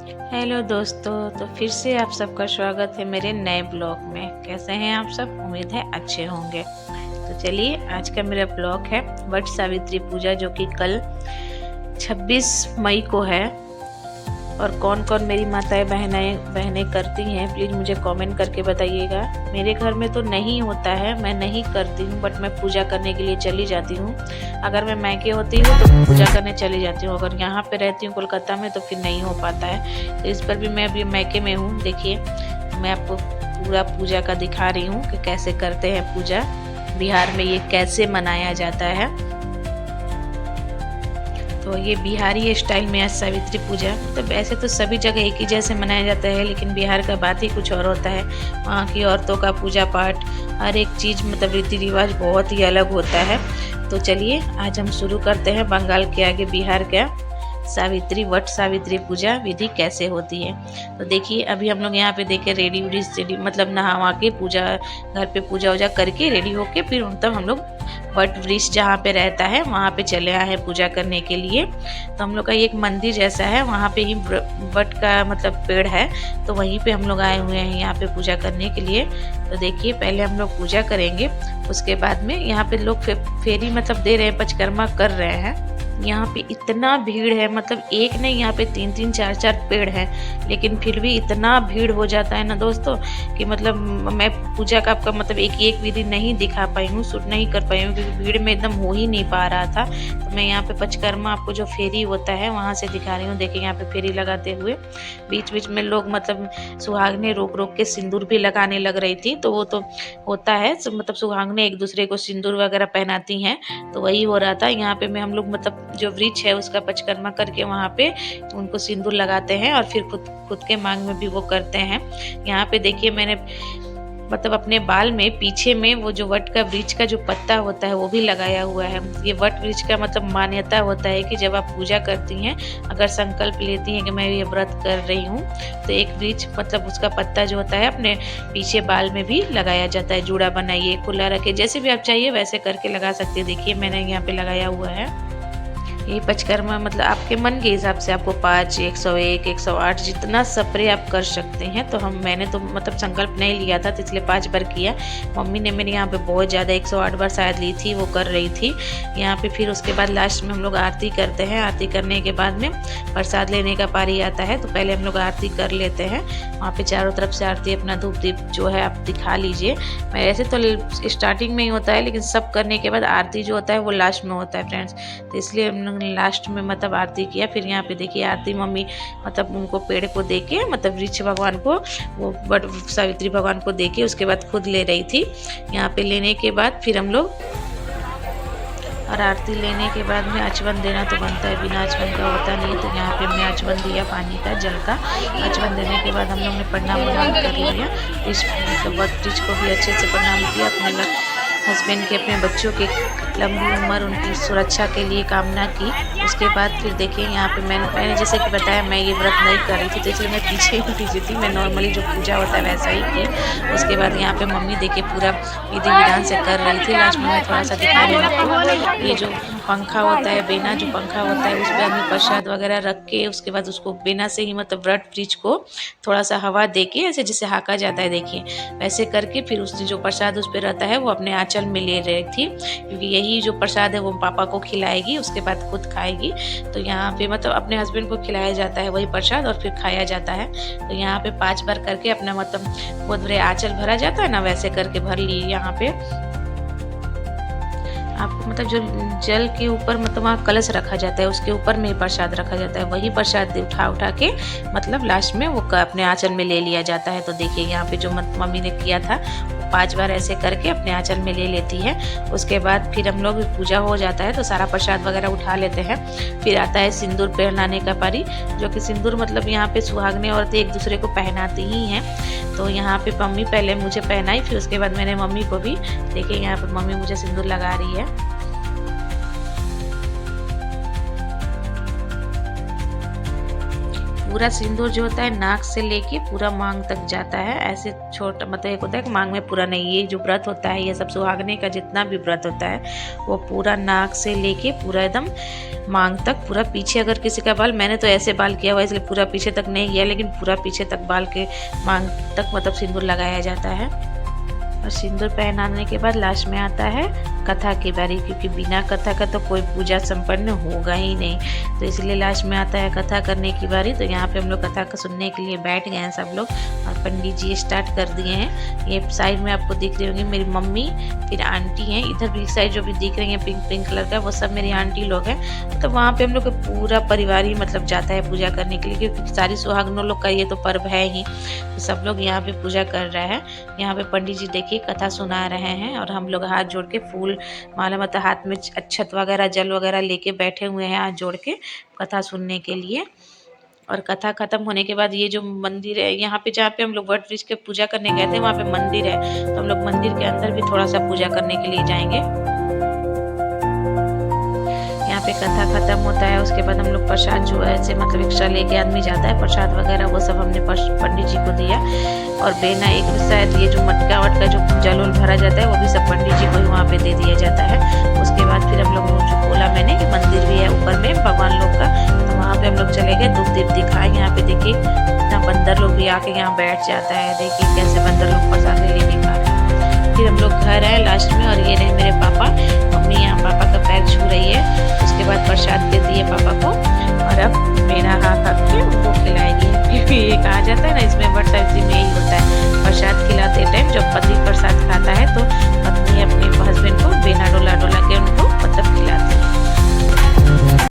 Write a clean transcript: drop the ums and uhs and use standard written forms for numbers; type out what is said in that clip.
Hello दोस्तों, तो फिर से आप सबका स्वागत है मेरे नए ब्लॉग में। कैसे हैं आप सब? उम्मीद है अच्छे होंगे। तो चलिए, आज का मेरा ब्लॉग है वट सावित्री पूजा, जो कि कल 26 मई को है। और कौन कौन मेरी माताएं बहनें करती हैं, प्लीज़ मुझे कमेंट करके बताइएगा। मेरे घर में तो नहीं होता है, मैं नहीं करती हूँ, बट मैं पूजा करने के लिए चली जाती हूँ। अगर मैं मायके होती हूँ तो पूजा करने चली जाती हूँ, अगर यहाँ पे रहती हूँ कोलकाता में तो फिर नहीं हो पाता है। तो इस पर भी मैं अभी मायके में हूँ। देखिए, मैं आपको पूरा पूजा का दिखा रही हूँ कि कैसे करते हैं पूजा, बिहार में ये कैसे मनाया जाता है। तो ये बिहारी स्टाइल में आज सावित्री पूजा, तो वैसे तो सभी जगह एक ही जैसे मनाया जाता है, लेकिन बिहार का बात ही कुछ और होता है। वहाँ की औरतों का पूजा पाठ, हर एक चीज़ मतलब रीति रिवाज बहुत ही अलग होता है। तो चलिए, आज हम शुरू करते हैं बंगाल के आगे बिहार का वट सावित्री पूजा विधि कैसे होती है। तो देखिए, अभी हम लोग यहाँ पे देखे रेडी मतलब नहा वहा के पूजा, घर पे पूजा वूजा करके रेडी होके फिर तब हम लोग वट वृक्ष जहाँ पे रहता है वहाँ पे चले आए हैं पूजा करने के लिए। तो हम लोग का एक मंदिर जैसा है, वहाँ पे ही वट का मतलब पेड़ है, तो वहीं पे हम लोग आए हुए हैं यहाँ पे पूजा करने के लिए। तो देखिए, पहले हम लोग पूजा करेंगे, उसके बाद में यहाँ पे लोग फेरी मतलब दे रहे हैं, पंचकर्मा कर रहे हैं। यहाँ पे इतना भीड़ है, मतलब एक नहीं, यहाँ पे 3-3 4-4 पेड़ हैं, लेकिन फिर भी इतना भीड़ हो जाता है ना दोस्तों कि मतलब मैं पूजा का आपका मतलब एक विधि नहीं दिखा पाई हूँ, शूट नहीं कर पाई हूँ, क्योंकि भीड़ में एकदम हो ही नहीं पा रहा था। तो मैं यहाँ पे पंचकर्मा आपको जो फेरी होता है वहाँ से दिखा रही हूँ। देखिए, यहाँ पे फेरी लगाते हुए बीच बीच में लोग मतलब सुहागने रोक रोक के सिंदूर भी लगाने लग रही थी। तो वो तो होता है, मतलब सुहागने एक दूसरे को सिंदूर वगैरह पहनाती हैं, तो वही हो रहा था यहाँ पे। मैं हम लोग मतलब जो वृक्ष है उसका पंचकर्मा करके वहाँ पे उनको सिंदूर लगाते हैं और फिर खुद के मांग में भी वो करते हैं। यहाँ पे देखिए, मैंने मतलब अपने बाल में पीछे में वो जो वट का वृक्ष का जो पत्ता होता है वो भी लगाया हुआ है। ये वट वृक्ष का मतलब मान्यता होता है कि जब आप पूजा करती हैं, अगर संकल्प लेती हैं कि मैं ये व्रत कर रही हूँ, तो एक वृक्ष मतलब उसका पत्ता जो होता है अपने पीछे बाल में भी लगाया जाता है। जूड़ा बनाइए, खुला रखे, जैसे भी आप चाहिए वैसे करके लगा सकते हैं। देखिए, मैंने यहाँ पे लगाया हुआ है। ये पंचकर्मा मतलब आपके मन के हिसाब से आपको 5, 101, 108 जितना स्प्रे आप कर सकते हैं। तो मैंने तो मतलब संकल्प नहीं लिया था, तो इसलिए 5 बार किया। मम्मी ने मेरे यहाँ पे बहुत ज़्यादा 108 बार शायद ली थी, वो कर रही थी यहाँ पे। फिर उसके बाद लास्ट में हम लोग आरती करते हैं। आरती करने के बाद में प्रसाद लेने का पारी आता है, तो पहले हम लोग आरती कर लेते हैं। वहाँ पर चारों तरफ से आरती अपना धूप दीप जो है आप दिखा लीजिए। मैं ऐसे तो स्टार्टिंग में ही होता है, लेकिन सब करने के बाद आरती जो होता है वो लास्ट में होता है फ्रेंड्स, तो इसलिए हम लोग लास्ट में मतलब आरती किया। फिर यहाँ पे देखिए, आरती मम्मी मतलब उनको पेड़ को देके मतलब वृक्ष भगवान को, वो वट सावित्री भगवान को देके उसके बाद खुद ले रही थी। यहाँ पे लेने के बाद फिर हम लोग, और आरती लेने के बाद में आचमन देना तो बनता है, बिना आचमन का होता नहीं। तो यहाँ पे मैं आचमन दिया, पानी का, जल का आचमन देने के बाद हम लोग ने प्रणाम कर लिया। इस मतलब वृक्ष को भी अच्छे से प्रणाम किया, अपने हस्बैंड के, अपने बच्चों की लंबी उम्र, उनकी सुरक्षा के लिए कामना की। उसके बाद फिर देखिए, यहाँ पे मैंने जैसे कि बताया, मैं ये व्रत नहीं कर रही थी, तो इसलिए मैं पीछे थी। मैं नॉर्मली जो पूजा होता है वैसा ही की। उसके बाद यहाँ पे मम्मी देखिए पूरा विधि विधान से कर रही थी। लास्ट में मैं थोड़ा सा दिखा रही हूँ, ये जो पंखा होता है, बेना जो पंखा होता है, उस पर आदमी प्रसाद वगैरह रख के उसके बाद उसको बेना से ही मतलब वट वृक्ष को थोड़ा सा हवा दे के ऐसे जिसे हाँका जाता है, देखिए वैसे करके फिर उसने जो प्रसाद उस पर रहता है वो अपने आंचल में ले रही थी, क्योंकि यही जो प्रसाद है वो पापा को खिलाएगी, उसके बाद खुद खाएगी। तो यहाँ पे मतलब अपने हस्बैंड को खिलाया जाता है वही प्रसाद और फिर खाया जाता है। तो यहाँ पे 5 बार करके अपना मतलब बहुत बड़े आंचल भरा जाता है ना, वैसे करके भर ली। यहाँ पे आपको मतलब जो जल के ऊपर मतलब वहाँ कलश रखा जाता है, उसके ऊपर में ही प्रसाद रखा जाता है, वही प्रसाद उठा के मतलब लास्ट में वो अपने आंचल में ले लिया जाता है। तो देखिए, यहाँ पे जो मम्मी ने किया था 5 बार ऐसे करके अपने आंचल में ले लेती है। उसके बाद फिर हम लोग पूजा हो जाता है तो सारा प्रसाद वगैरह उठा लेते हैं। फिर आता है सिंदूर पहनाने का पारी, जो कि सिंदूर मतलब यहाँ पे सुहागने औरतें एक दूसरे को पहनाती ही हैं। तो यहाँ पे मम्मी पहले मुझे पहनाई, फिर उसके बाद मैंने मम्मी को भी। देखिए, यहाँ पे मम्मी मुझे सिंदूर लगा रही है। पूरा सिंदूर जो होता है नाक से लेके पूरा मांग तक जाता है। ऐसे छोटा मतलब एक होता है कि मांग में पूरा नहीं, ये जो व्रत होता है ये सब सुहागने का जितना भी व्रत होता है वो पूरा नाक से लेके पूरा एकदम मांग तक, पूरा पीछे अगर किसी का बाल, मैंने तो ऐसे बाल किया हुआ इसलिए पूरा पीछे तक नहीं किया, लेकिन पूरा पीछे तक बाल के मांग तक मतलब सिंदूर लगाया जाता है। और सिंदूर पहनाने के बाद लास्ट में आता है कथा की बारी, क्योंकि बिना कथा का तो कोई पूजा संपन्न होगा ही नहीं, तो इसलिए लास्ट में आता है कथा करने की बारी। तो यहाँ पे हम लोग कथा को सुनने के लिए बैठ गए हैं सब लोग, और पंडित जी स्टार्ट कर दिए हैं। ये साइड में आपको दिख रही होंगी मेरी मम्मी, फिर आंटी हैं, इधर भी साइड जो भी दिख रही है पिंक पिंक कलर का वो सब मेरी आंटी लोग हैं। तो वहाँ पे हम लोग का पूरा परिवार ही मतलब जाता है पूजा करने के लिए, क्योंकि सारी सुहागनों लोग का ये तो पर्व है ही, तो सब लोग यहाँ पे पूजा कर रहे हैं। यहाँ पे पंडित जी देखिए कथा सुना रहे हैं, और हम लोग हाथ जोड़ के फूल माला मतलब हाथ में अक्षत वगैरह जल वगैरह लेके बैठे हुए हैं हाथ जोड़ के कथा सुनने के लिए। और कथा खत्म होने के बाद ये जो मंदिर है यहाँ पे, जहाँ पे हम लोग वट वृक्ष के पूजा करने गए थे वहाँ पे मंदिर है, तो हम लोग मंदिर के अंदर भी थोड़ा सा पूजा करने के लिए जाएंगे। यहाँ पे कथा खत्म होता है, उसके बाद हम लोग प्रसाद जो है ऐसे मतलब एक्स्ट्रा लेके आदमी जाता है प्रसाद वगैरह, वो सब हमने पंडित जी को दिया। और बेना एक शायद ये जो मटका वटका जो जल उल भरा जाता है वो भी सब पंडित जी को ही वहाँ पे दे दिया जाता है। उसके बाद फिर हम लोग जो बोला मैंने कि मंदिर भी है ऊपर में भगवान लोग का, तो वहाँ पे हम लोग चले गए, धूप दीप दिखाए। यहाँ पे देखिए इतना बंदर लोग भी आके यहाँ बैठ जाता है, देखिए कैसे बंदर लोग प्रसाद लेके खा रहे हैं। फिर हम लोग घर आए लास्ट में, और ये रहे मेरे पापा, मम्मी यहाँ पापा का पैर छू रही है। उसके बाद प्रसाद दे दिए पापा को, और अब मेरा हाथ रख के उनको खिलाएगी, क्योंकि ये कहा जाता है ना इसमें वट सावित्री में यही होता है, प्रसाद खिलाते टाइम जब पति प्रसाद खाता है तो पत्नी अपने हस्बैंड को बेना डोला